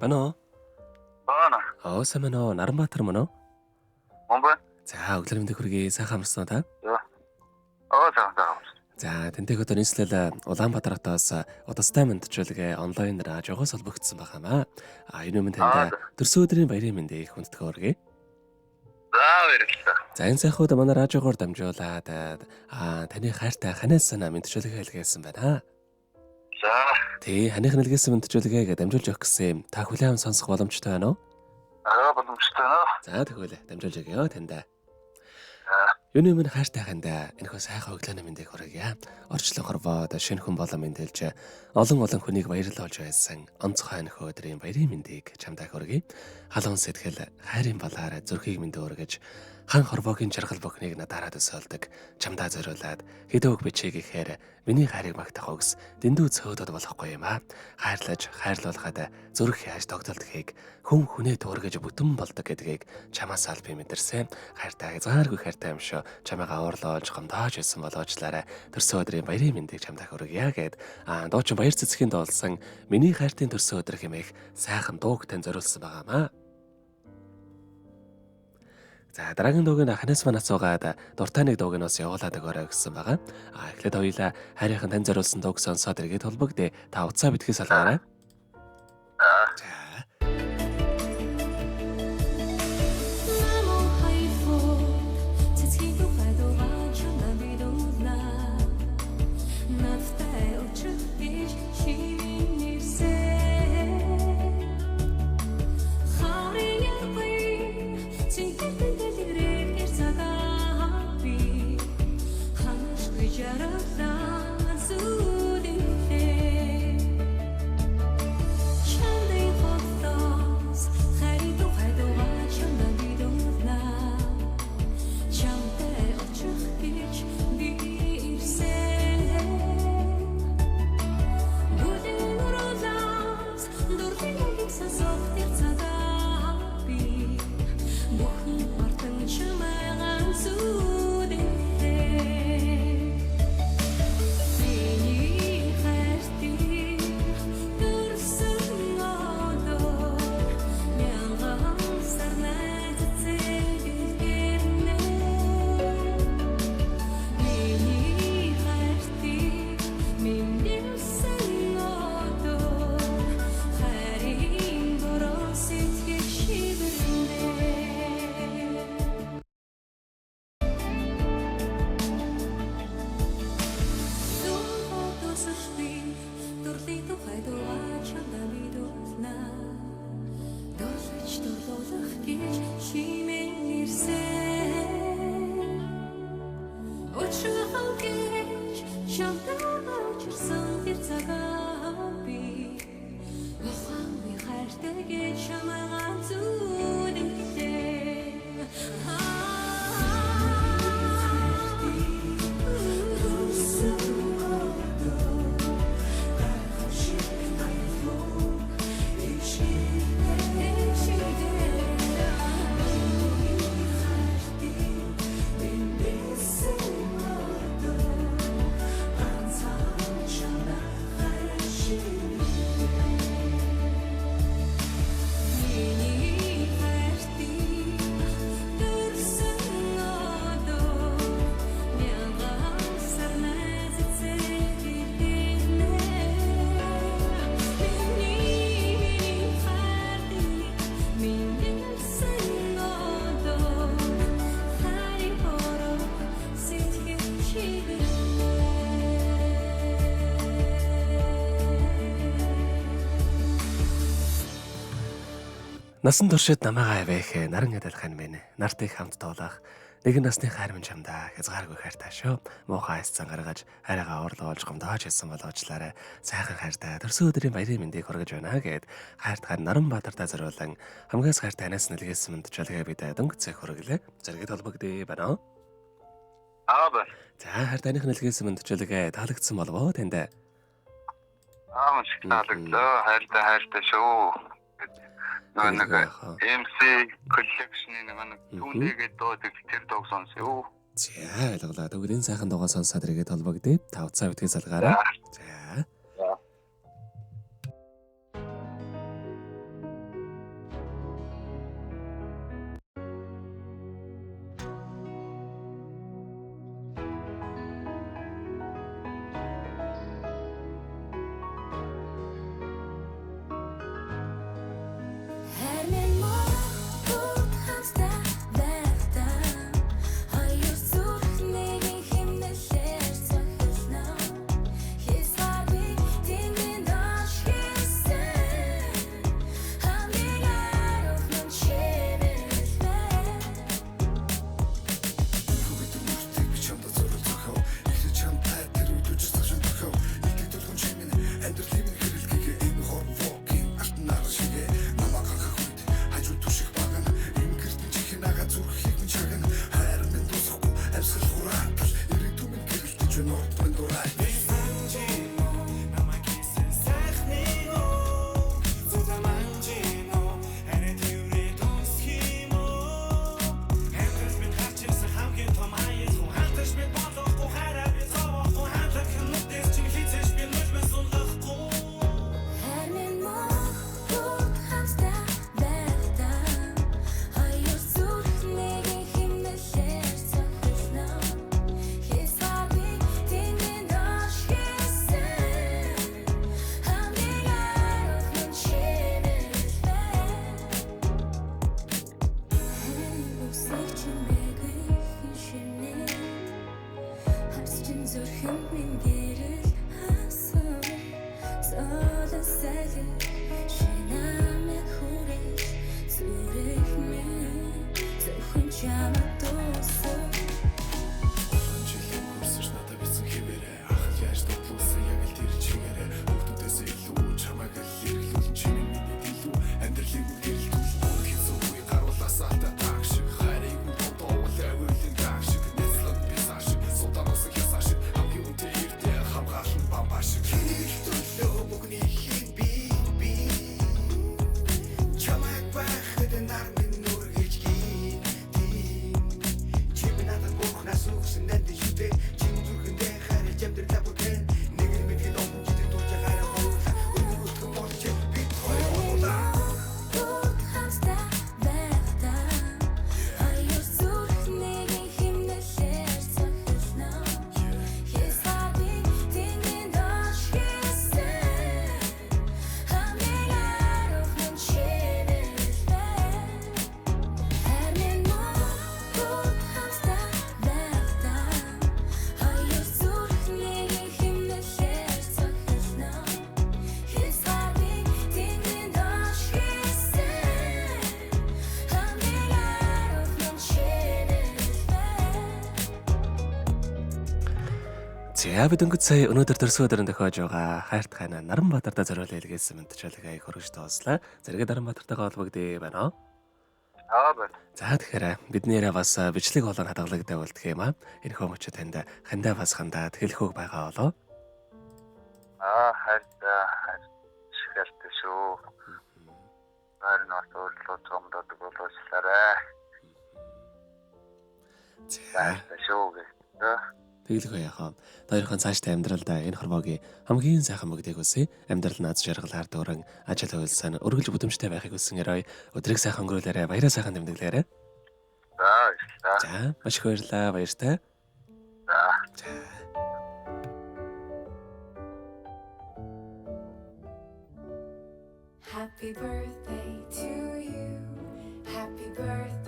Байна уу? Баана. Сайн байна уу? Наранбаатар мөн үү? Мөн. За, өглөө мэндийг хүргэе. Сайхан амарсан уу та? Сайн. За, тэнтэйг одоо нийслэл Улаанбаатар хотоос удастай мэдчилгээ онлайн радиогоос холбогдсон байхамаа. Энэ өмнө танд төрсөн өдрийн баярын мэндийг хүндэтгэн хүргэе. За, баярлалаа. За, энэ сайхууд манай радиогоор дамжуулаад таны хайртай ханаас санаа мэдчилгээ хэлгээсэн байна. За. Ханих нэлгээсэн мэдчилгээг дамжуулж өгөх гэсэн та хүлээм сонсох боломжтой байна уу? Боломжтой нөө. За, тэгвэл дамжуулж өгье танд. Юуны минь хайртай хандаа энэхүү сайхан өглөөний мэндийг хүргье. Орчлон хорвоод шинэ хүн болон мэндэлж олон хүнийг баярлуулж байсан онцгой нөхөө өдрийн баярын мэндийг чамдаа хүргье. Халуун сэтгэл хайрын балаар зүрхийг мэндэ өргөж хан хорвоогийн жаргал бүхнийг надаараа төсөөлдөг чамдаа зориулаад хэдөөг бичиг ихээр миний хайрыг магтах өгс дэндүү цөөдөд болохгүй юм аа. Хайрлуулахад зүрх яаж тогтолдохыг хүн хүнээ төөргөж бүтэн болдог гэдгийг чамаас аль би мэдэрсэн. Хайртай зааргүй хайртай юм шүү. Чамайгаа уурлуулж гомдоож байсан болоочлаарай. Төрсөн өдрийн баярын мэндийг чамдаа хүргье гэд дуучин баяр цэцгийн дуулсан миний хайртын төрсөн өдөр хэмээх сайхан дууг тань зориулсан байгаамаа. За, дараагийн дууг нь ханаас манаас суугаад дуртай нэг дууг нь бас явуулаад өгөөрэй гэсэн байгаа. Эхлээд хоёулаа хайрынхан тань зориулсан дууг сонсоод иргэд холбогдъё. Та утсаа битгий салгаарай. Насан туршид намайгаа авээх наран адилхан мэн нарт их хамт тоолох нэгэн насны хайр минь чамдаа хязгааргүй хайртай шүү. Муухай айцсан гаргаж хайраагаа орлуулж гомдоож хэлсэн болоочлаарай. Сайхан хайртай төрсөн өдрийн баярын мэндийг хүргэж байна гэд хайртай Наранбаатартаа зориулан хамгаас хайртай анаас нэлгээсэн мэдчилгээ бид дөнгөцөө хүргэлээ. Зэрэгэд холбогдъё байна. Ба. За, хайртайных нэлгээсэн мэдчилгээ таалагдсан болов уу танд? Маш их таалагдлаа. Хайртай шүү. Нэг MC collection-ийн нэг түүнийгээ дуудаг тэр дуу сонсё. За, ойлголоо. Тэгвэл энэ сайхан дуугаа сонсоод иргэд холбогдъё. Та утсаа битгий салгаарай. За. За бид өнгөц сая өнөөдөр төрсөн өдрөнд тохиож байгаа хайрт хайна Наранбаатарта зориулсан илгээсэн мэдчилгээ аяг хөргөж тоослоо. Зэрэг Наранбаатартайгаа холбогдъё байна уу? байна. За тэгэхээр бидний яриа бас бичлэг болон хадгалагтай болдгоо юм аа. Энэхүү мөчөд танд хандаа бас хандаад хэлэхүүг байгаа болоо. Шгэлтэй шүү. Нарнаас өөрлөө цомдод болоочлаарай. За шүү гэ. тэгэлгүй яхаа. Хоёрхан цаашдаа амьдралдаа энэ хорвоогийн хамгийн сайхан мөгдөйг үсэ. Амьдрал наад жаргалаар дүүрэн ажил үйлсэн өргөлж бүдэмжтэй байхыг хүсэн өрөө өдрийг сайхан өнгөрүүлээрэ баяраа сайхан тэмдэглээрэ. За маш их баярлалаа баяртай. За. Happy birthday to you. Happy birthday.